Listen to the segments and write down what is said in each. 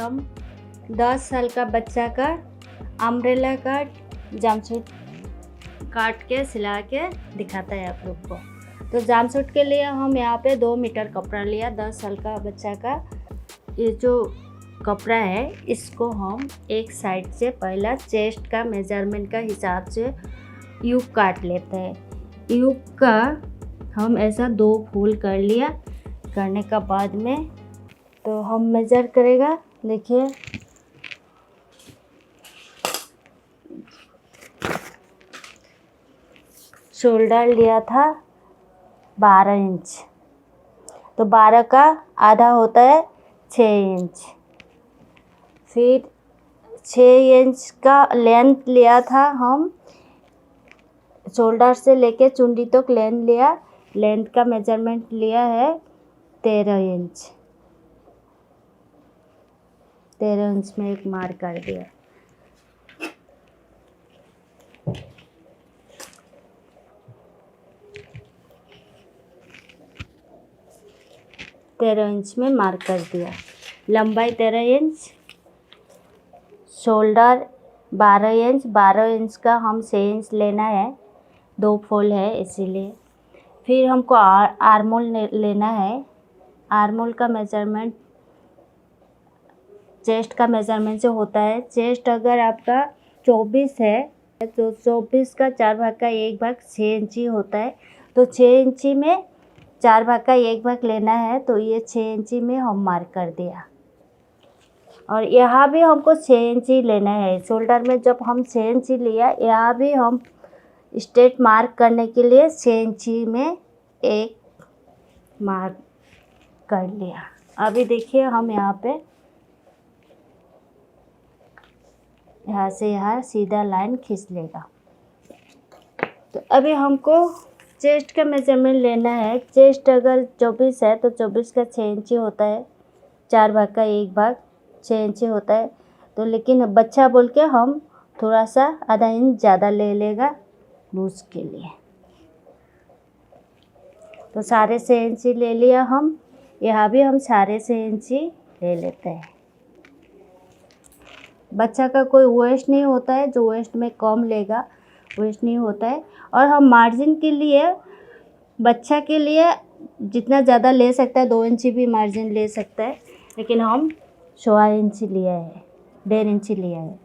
हम 10 साल का बच्चा का अम्ब्रेला का जंपसूट काट के सिला के दिखाता है आप लोग को। तो जंपसूट के लिए हम यहाँ पे 2 मीटर कपड़ा लिया। 10 साल का बच्चा का ये जो कपड़ा है इसको हम एक साइड से पहला चेस्ट का मेजरमेंट का हिसाब से यूं काट लेते हैं। यूं का हम ऐसा 2 फूल कर लिया। करने का बाद में तो हम मेजर करेगा। देखिए शोल्डर लिया था 12 इंच, तो 12 का आधा होता है 6 इंच। फिर 6 इंच का लेंथ लिया था हम, शोल्डर से लेके चुंडी तक लेंथ लिया। लेंथ का मेजरमेंट लिया है 13 इंच। 13 इंच में एक मार्क कर दिया। तेरह इंच में मार्क कर दिया। लंबाई 13 इंच, शोल्डर 12 इंच। 12 इंच का हम 6 इंच लेना है, 2 फोल्ड है इसीलिए। फिर हमको आर्मोल लेना है। आर्मोल का मेजरमेंट चेस्ट का मेजरमेंट से होता है। चेस्ट अगर आपका 24 है तो 24 का 4 भाग का 1 भाग 6 इंची होता है। तो 6 इंची में 4 भाग का 1 भाग लेना है, तो ये 6 इंची में हम मार्क कर दिया। और यहाँ भी हमको 6 इंची लेना है। शोल्डर में जब हम 6 इंची लिया, यहाँ भी हम स्ट्रेट मार्क करने के लिए 6 इंची में एक मार्क कर लिया। अभी देखिए हम यहाँ पे यहाँ से यहाँ सीधा लाइन खींच लेगा। तो अभी हमको चेस्ट का मेजरमेंट लेना है। चेस्ट अगर 24 है तो 24 का 6 इंची होता है, 4 भाग का 1 भाग 6 इंची होता है। तो लेकिन बच्चा बोल के हम थोड़ा सा आधा इंच ज़्यादा ले लेगा लूज के लिए। तो साढ़े 6 इंची ले लिया हम। यहाँ भी हम साढ़े 6 इंची ले लेते हैं। बच्चा का कोई वेस्ट नहीं होता है, जो वेस्ट में कम लेगा वेस्ट नहीं होता है। और हम मार्जिन के लिए बच्चा के लिए जितना ज़्यादा ले सकता है, 2 इंची भी मार्जिन ले सकता है, लेकिन हम 1.25 इंची लिया है, 1.5 इंची लिया है।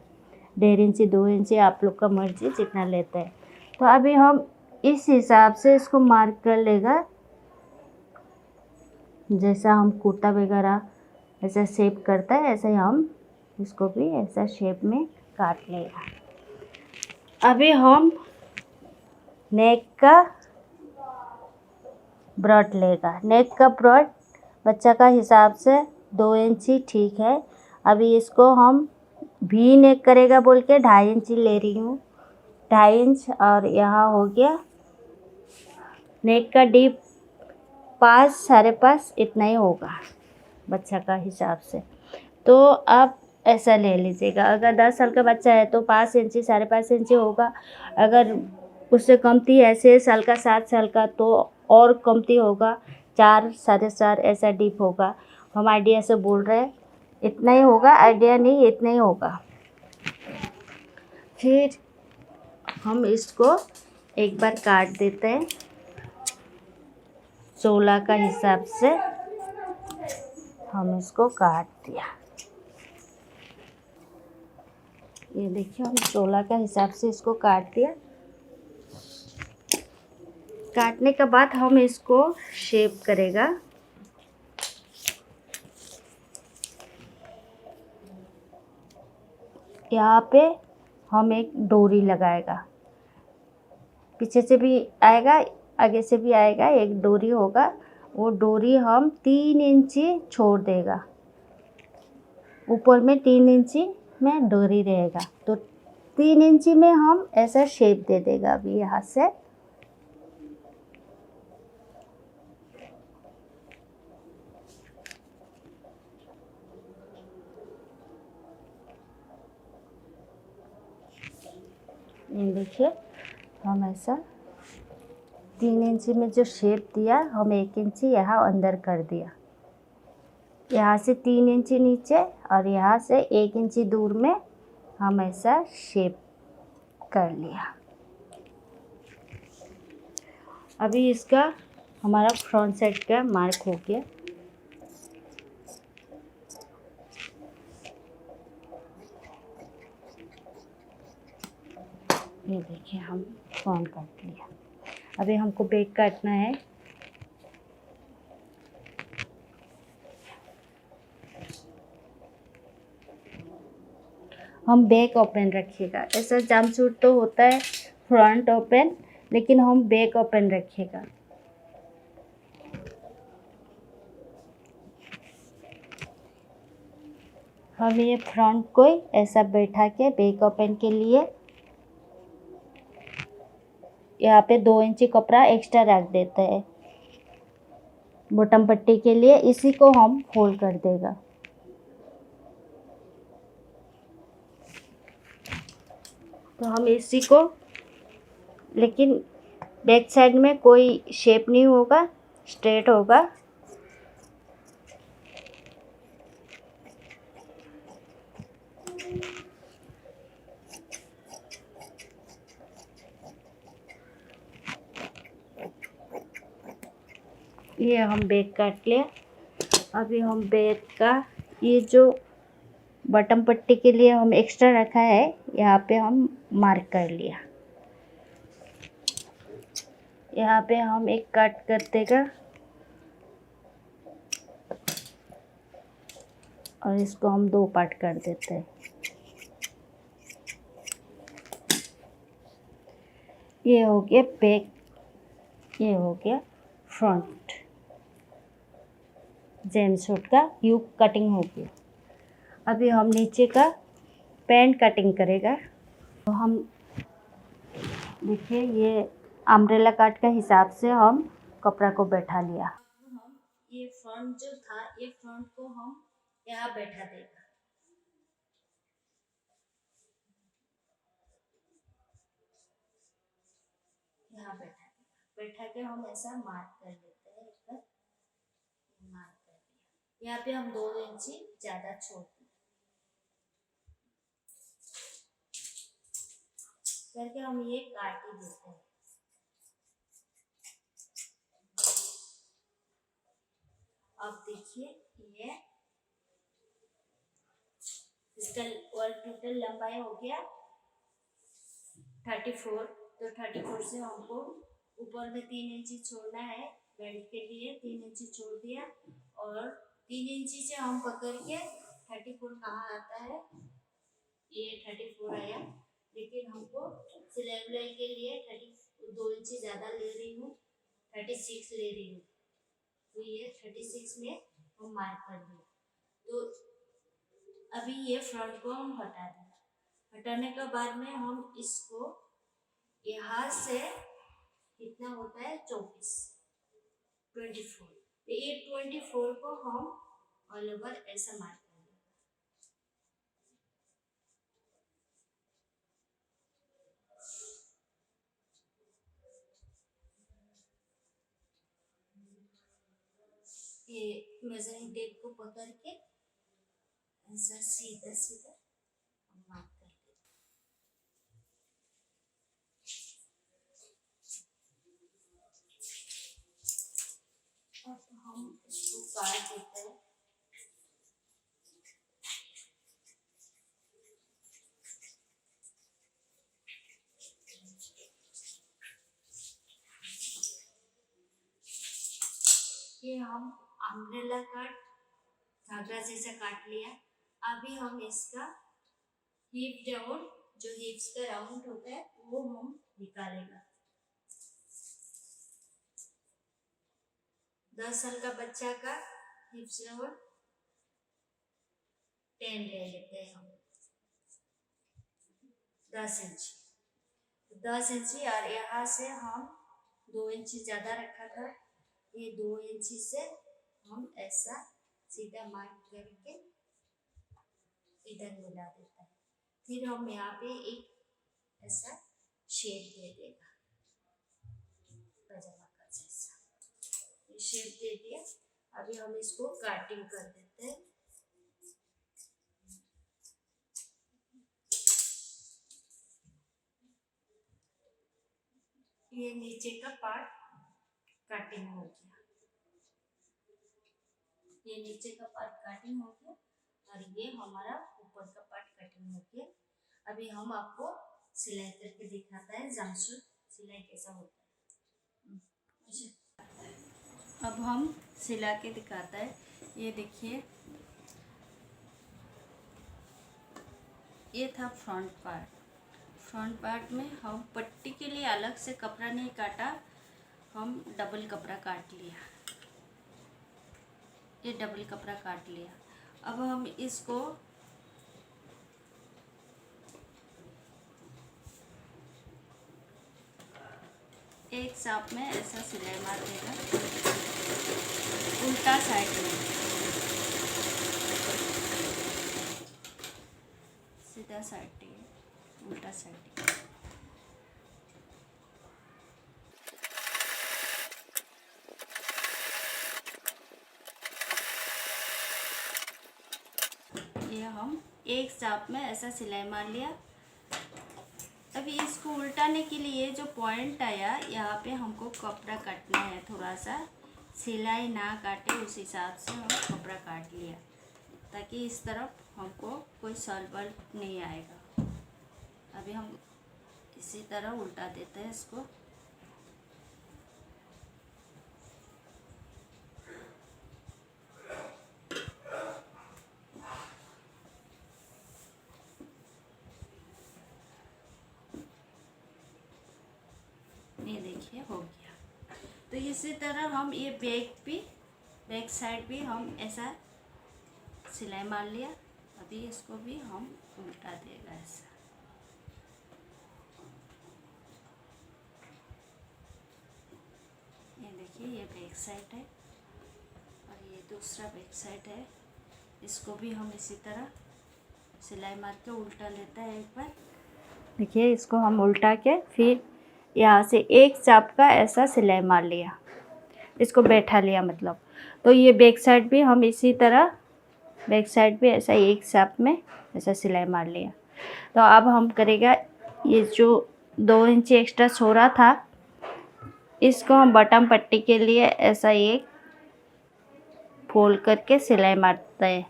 1.5 इंची 2 इंची आप लोग का मर्जी जितना लेते हैं। तो अभी हम इस हिसाब से इसको मार्क कर लेगा। जैसा हम कुर्ता वगैरह ऐसा शेप करता है, ऐसे ही हम इसको भी ऐसा शेप में काट लेगा। अभी हम नेक का ब्रॉड लेगा। नेक का ब्रॉड बच्चा का हिसाब से 2 इंची ठीक है। अभी इसको हम भी नेक करेगा बोल के 2.5 इंची ले रही हूँ, 2.5 इंच। और यहाँ हो गया नेक का डीप 5 साढ़े 5 इतना ही होगा बच्चा का हिसाब से। तो आप ऐसा ले लीजिएगा। अगर 10 साल का बच्चा है तो 5 इंची साढ़े 5 इंची होगा। अगर उससे कमती है 6 साल का 7 साल का तो और कमती होगा, 4 साढ़े 4 ऐसा डीप होगा। हम आइडिया से बोल रहे हैं, इतना ही होगा, आइडिया नहीं इतना ही होगा। फिर हम इसको एक बार काट देते हैं 16 का हिसाब से। हम इसको काट दिया। ये देखिए हम 16 का हिसाब से इसको काट दिया। काटने के बाद हम इसको शेप करेगा। यहाँ पे हम एक डोरी लगाएगा, पीछे से भी आएगा आगे से भी आएगा, एक डोरी होगा। वो डोरी हम 3 इंची छोड़ देगा, ऊपर में 3 इंची में डोरी रहेगा। तो 3 इंची में हम ऐसा शेप दे देगा। अभी यहाँ से ये देखिए हम ऐसा 3 इंची में जो शेप दिया, हम 1 इंची यहाँ अंदर कर दिया। यहाँ से 3 इंची नीचे और यहाँ से 1 इंची दूर में हम ऐसा शेप कर लिया। अभी इसका हमारा फ्रंट साइड का मार्क हो गया। ये देखिए हम फ्रंट काट लिया। अभी हमको बैक काटना है। हम बैक ओपन रखिएगा। ऐसा जंपसूट तो होता है फ्रंट ओपन, लेकिन हम बैक ओपन रखिएगा। हम ये फ्रंट को ऐसा बैठा के बैक ओपन के लिए यहाँ पे 2 इंची कपड़ा एक्स्ट्रा रख देते हैं बॉटम पट्टी के लिए। इसी को हम फोल्ड कर देगा। तो हम इसी को, लेकिन बैक साइड में कोई शेप नहीं होगा, स्ट्रेट होगा। ये हम बैक काट लिया। अभी हम बैक का ये जो बटन पट्टी के लिए हम एक्स्ट्रा रखा है, यहाँ पे हम मार्क कर लिया। यहाँ पे हम एक कट कर देगा और इसको हम 2 पार्ट कर देते हैं। ये हो गया बैक, ये हो गया फ्रंट। जंपसूट का यू कटिंग हो गया। अभी हम नीचे का पैंट कटिंग करेगा। तो हम देखिए ये अम्ब्रेला कट का हिसाब से हम कपड़ा को बैठा लिया। हम ये फ्रंट जो था, ये फ्रंट को हम यहाँ बैठा देगा। यहाँ बैठा के हम ऐसा मार्क कर लेते हैं। इस पर मार्क कर दिया। यहाँ पे हम 2 इंची ज़्यादा छोड़ दें करके हम ये काट ही देते हैं। अब देखिए ये इसका और टोटल लंबाई हो गया 34। तो 34 से हमको ऊपर में 3 इंची छोड़ना है। बेल्ट के लिए 3 इंची छोड़ दिया और 3 इंची से हम पकड़ के 34 कहाँ आता है, ये 34 आया। लेकिन हमको सिलाई उलाई के लिए 2 इंची ज़्यादा ले रही हूँ, 36 ले रही हूँ। तो ये 36 में हम मार्क कर दिया। तो अभी ये फ्रंट को हम हटा दें। हटाने के बाद में हम इसको यहाँ से कितना होता है 24 तो ये 24 को हम ऑल ओवर ऐसा मार्क करेंगे। ये मेजरिंग टेप को पकड़ के ऐसा सीधा सीधा मार्क कर लेते। अब हम इसको काट देते हैं। ये हम अम्ब्रेला कट घाघरा जैसा काट लिया। अभी हम इसका हिप डाउन, जो हिप्स का राउंड होता है वो हम निकालेगा। 10 साल का बच्चा का हिप्स राउंड 10 ले लेते हैं हम, 10 इंची और यहाँ से हम 2 इंची ज़्यादा रखा था। ये 2 इंची से हम ऐसा सीधा मार्क करके इधर मिला देता है। फिर हम यहाँ पे एक ऐसा शेप दे देगा पजामा का जैसा, ये शेप दे दिया। अभी हम इसको काटिंग कर देते हैं। ये नीचे का पार्ट कटिंग हो गया, ये नीचे का पार्ट कटिंग हो गया और ये हमारा ऊपर का पार्ट कटिंग हो गया। अभी हम आपको सिलाई करके दिखाता है जमसूट सिलाई कैसा होता है। अब हम सिला के दिखाता है। ये देखिए, ये था फ्रंट पार्ट। फ्रंट पार्ट में हम पट्टी के लिए अलग से कपड़ा नहीं काटा, हम डबल कपड़ा काट लिया। ये डबल कपड़ा काट लिया। अब हम इसको एक साथ में ऐसा सिलाई मार देगा, उल्टा साइड में, सीधा साइड उल्टा साइड। ये हम एक साथ में ऐसा सिलाई मार लिया। अभी इसको उल्टाने के लिए जो पॉइंट आया, यहाँ पे हमको कपड़ा काटना है थोड़ा सा, सिलाई ना काटे उस हिसाब से हम कपड़ा काट लिया, ताकि इस तरफ हमको कोई सलवल नहीं आएगा। अभी हम इसी तरह उल्टा देते हैं इसको। ये देखिए हो गया। तो इसी तरह हम ये बैक साइड भी हम ऐसा सिलाई मार लिया। अभी इसको भी हम उल्टा देगा ऐसा। ये देखिए, ये बैक साइड है और ये दूसरा बैक साइड है। इसको भी हम इसी तरह सिलाई मार के उल्टा लेता है एक बार। देखिए, इसको हम उल्टा के फिर यहाँ से एक चाप का ऐसा सिलाई मार लिया, इसको बैठा लिया मतलब। तो ये बैक साइड भी हम इसी तरह बैक साइड भी ऐसा एक चाप में ऐसा सिलाई मार लिया। तो अब हम करेगा, ये जो 2 इंच एक्स्ट्रा छोड़ा था, इसको हम बटन पट्टी के लिए ऐसा एक फोल्ड करके सिलाई मारते हैं।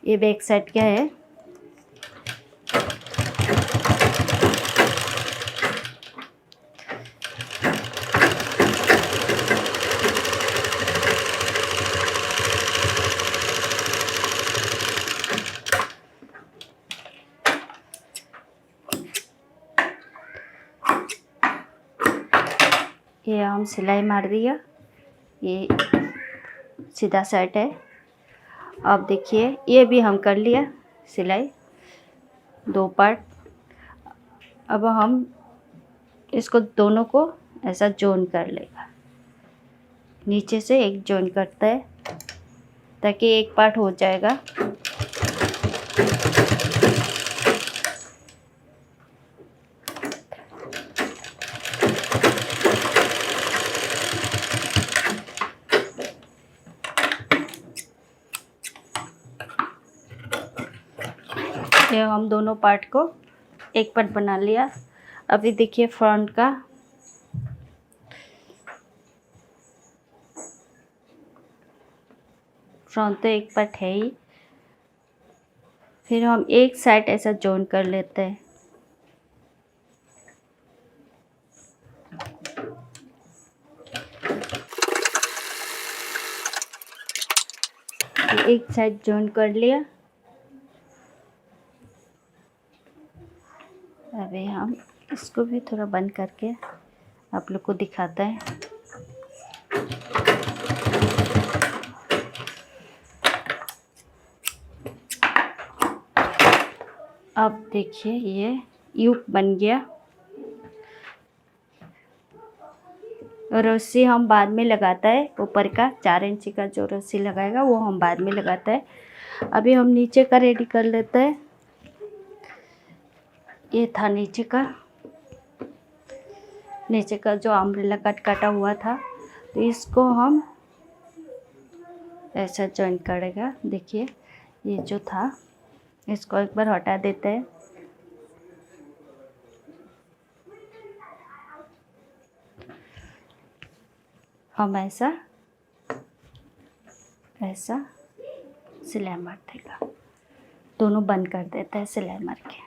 ये बैक साइड का है। ये हम सिलाई मार दिया, ये सीधा साइड है। अब देखिए, ये भी हम कर लिया सिलाई 2 पार्ट। अब हम इसको दोनों को ऐसा जॉइन कर लेगा, नीचे से एक जॉइन करता है ताकि एक पार्ट हो जाएगा। ये हम दोनों पार्ट को एक पार्ट बना लिया। अभी देखिए, फ्रंट का फ्रंट तो एक पार्ट है ही, फिर हम एक साइड ऐसा जॉइन कर लेते हैं। एक साइड जॉइन कर लिया। अभी हम इसको भी थोड़ा बंद करके आप लोग को दिखाता है। अब देखिए, ये यू बन गया। रस्सी हम बाद में लगाता है, ऊपर का 4 इंच का जो रस्सी लगाएगा वो हम बाद में लगाता है। अभी हम नीचे का रेडी कर लेते हैं। ये था नीचे का जो अम्ब्रेला कट काटा हुआ था, तो इसको हम ऐसा जॉइन करेगा। देखिए ये जो था इसको एक बार हटा देते हैं। हम ऐसा सिलाई मार देगा। दोनों बंद कर देते हैं सिलाई मार के।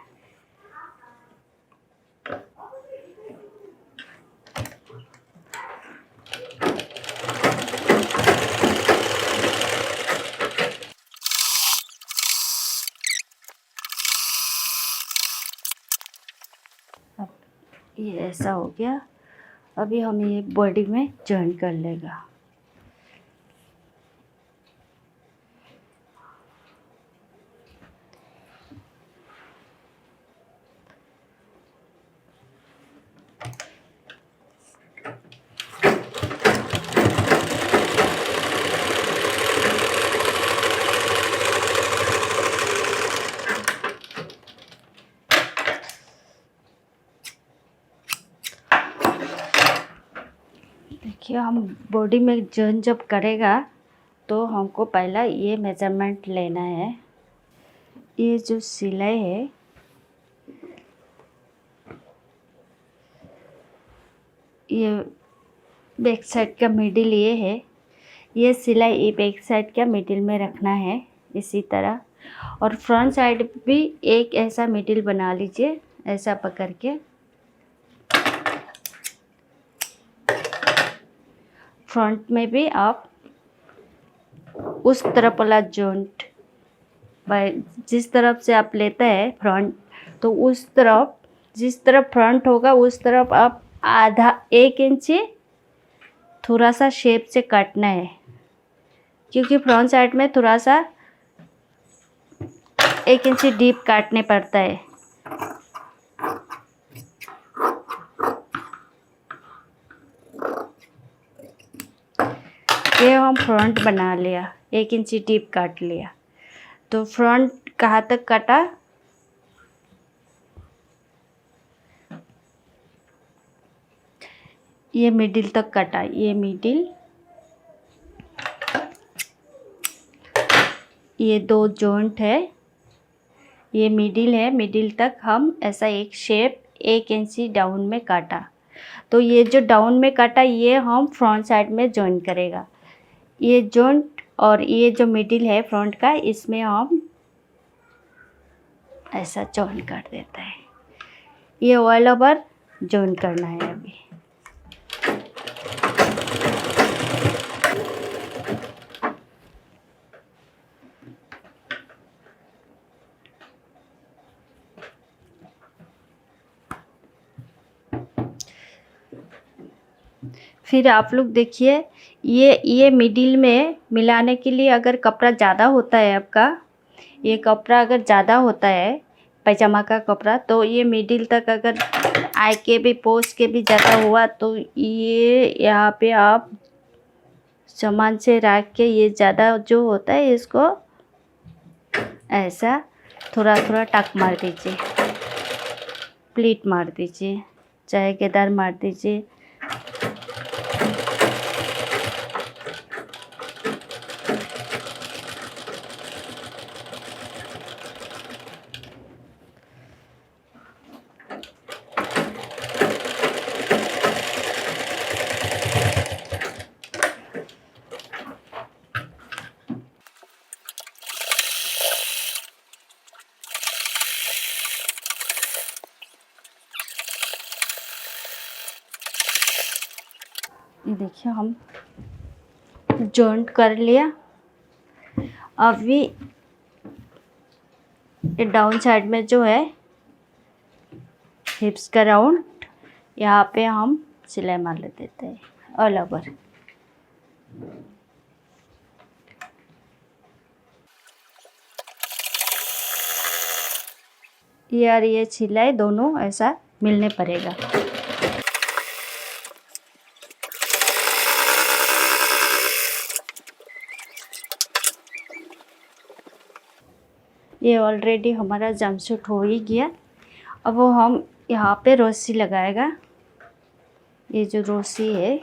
अब ये ऐसा हो गया। अभी हम ये बॉडी में जॉइन कर लेगा। देखिए हम बॉडी में जॉइन जब करेगा तो हमको पहला ये मेजरमेंट लेना है। ये जो सिलाई है ये बैक साइड का मिडिल ये है। ये सिलाई ये बैक साइड का मिडिल में रखना है इसी तरह। और फ्रंट साइड भी एक ऐसा मिडिल बना लीजिए, ऐसा पकड़ के। फ्रंट में भी आप उस तरफ वाला जॉइंट जिस तरफ से आप लेते हैं फ्रंट, तो उस तरफ जिस तरफ फ्रंट होगा उस तरफ आप आधा 1 इंची थोड़ा सा शेप से काटना है, क्योंकि फ्रंट साइड में थोड़ा सा 1 इंची डीप काटने पड़ता है। ये हम फ्रंट बना लिया, 1 इंची डीप काट लिया। तो फ्रंट कहाँ तक काटा? ये मिडिल तक काटा। ये मिडिल, ये 2 जॉइंट है, ये मिडिल है। मिडिल तक हम ऐसा एक शेप 1 इंची डाउन में काटा। तो ये जो डाउन में काटा ये हम फ्रंट साइड में जॉइन करेगा। ये जॉइंट और ये जो मिडिल है फ्रंट का, इसमें हम ऐसा जॉइन कर देते हैं। ये ऑल ओवर जॉइन करना है अभी। फिर आप लोग देखिए ये मिडिल में मिलाने के लिए अगर कपड़ा ज़्यादा होता है आपका, ये कपड़ा अगर ज़्यादा होता है पैजामा का कपड़ा, तो ये मिडिल तक अगर आए के भी पोस्ट के भी ज़्यादा हुआ तो ये यहाँ पे आप सामान से रख के ये ज़्यादा जो होता है इसको ऐसा थोड़ा थोड़ा टक मार दीजिए, प्लीट मार दीजिए, चाहे केदार मार दीजिए। ये देखिए हम जॉइंट कर लिया। अभी ये डाउन साइड में जो है हिप्स का राउंड, यहाँ पे हम सिलाई मार देते हैं ऑल ओवर। ये और ये सिलाई दोनों ऐसा मिलने पड़ेगा। ये ऑलरेडी हमारा जंपसूट हो ही गया। अब वो हम यहाँ पे रस्सी लगाएगा। ये जो रस्सी है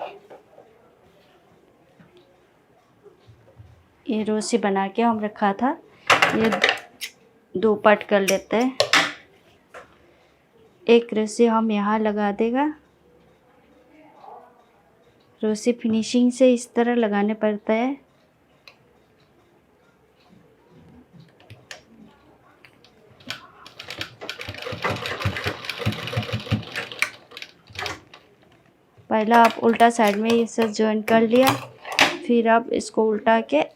ये रस्सी बना के हम रखा था, ये 2 पार्ट कर लेते हैं। एक रस्सी हम यहाँ लगा देगा। रस्सी फिनिशिंग से इस तरह लगाने पड़ता है। पहला आप उल्टा साइड में इसे जॉइन कर लिया, फिर आप इसको उल्टा के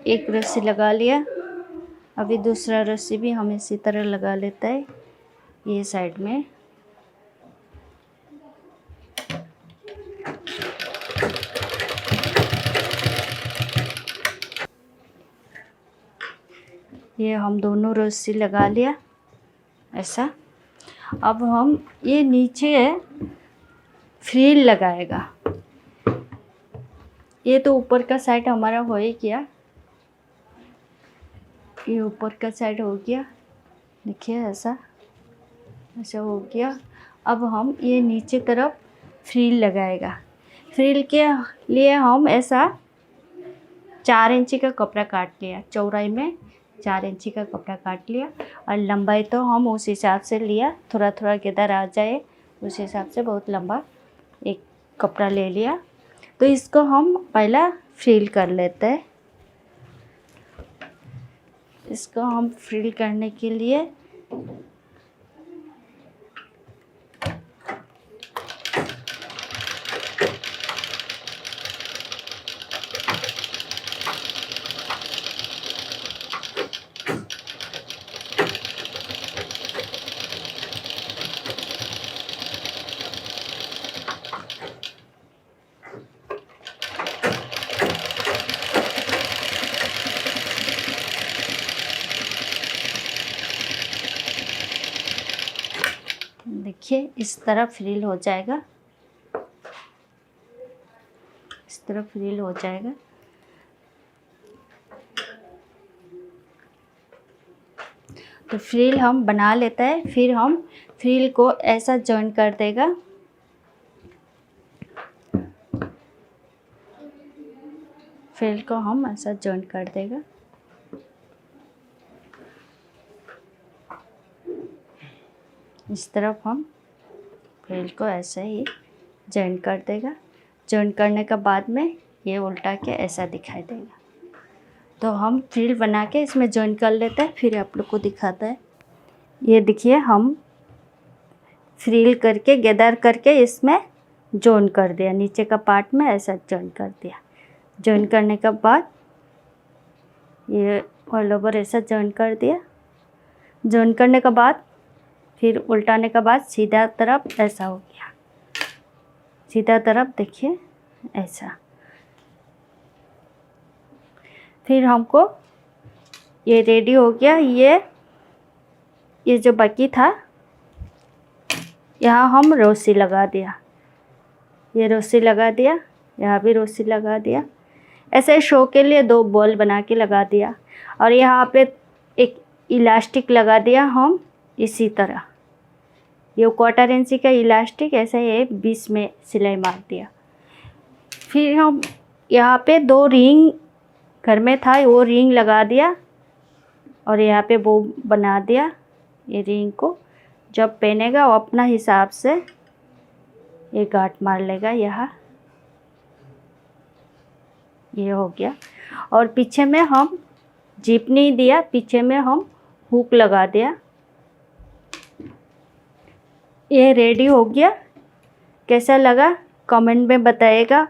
एक रस्सी लगा लिया। अभी दूसरा रस्सी भी हम इसी तरह लगा लेता है ये साइड में। ये हम दोनों रस्सी लगा लिया ऐसा। अब हम ये नीचे फ्रिल लगाएगा। ये तो ऊपर का साइड हमारा हो ही गया, ये ऊपर का साइड हो गया, देखिए ऐसा हो गया। अब हम ये नीचे तरफ फ्रिल लगाएगा। फ्रिल के लिए हम ऐसा 4 इंची का कपड़ा काट लिया, चौड़ाई में 4 इंची का कपड़ा काट लिया, और लंबाई तो हम उस हिसाब से लिया, थोड़ा थोड़ा किधर आ जाए उस हिसाब से बहुत लंबा एक कपड़ा ले लिया। तो इसको हम पहला फ्रिल कर लेते हैं। इसको हम फ्रिल करने के लिए देखिए इस तरह फ्रिल हो जाएगा, इस तरह फ्रिल हो जाएगा। तो फ्रिल हम बना लेते हैं, फिर हम फ्रिल को ऐसा जॉइन कर देगा। फ्रिल को हम ऐसा जॉइन कर देगा। इस तरफ हम फ्रिल को ऐसे ही जॉइन कर देगा। जॉइन करने के बाद में ये उल्टा के ऐसा दिखाई देगा। तो हम फ्रिल बना के इसमें जॉइन कर लेते हैं, फिर आप लोग को दिखाता है। ये देखिए हम फ्रिल करके गैदर करके इसमें जॉइन कर दिया, नीचे का पार्ट में ऐसा जॉइन कर दिया। जॉइन करने के बाद ये ऑल ओवर ऐसा जॉइन कर दिया। जॉइन करने के बाद फिर उल्टाने के बाद सीधा तरफ ऐसा हो गया, सीधा तरफ देखिए ऐसा। फिर हमको ये रेडी हो गया। ये जो बाकी था यहाँ हम रस्सी लगा दिया, ये रस्सी लगा दिया, यहाँ भी रस्सी लगा दिया। ऐसे शो के लिए 2 बॉल बना के लगा दिया, और यहाँ पे एक इलास्टिक लगा दिया हम इसी तरह। ये 1/4 इंची का इलास्टिक ऐसे ही 20 में सिलाई मार दिया। फिर हम यहाँ पे 2 रिंग घर में था, वो रिंग लगा दिया, और यहाँ पे वो बना दिया। ये रिंग को जब पहनेगा वो अपना हिसाब से ये गांठ मार लेगा यहाँ, ये हो गया। और पीछे में हम जिप नहीं दिया, पीछे में हम हुक लगा दिया। ये रेडी हो गया। कैसा लगा कमेंट में बताइएगा।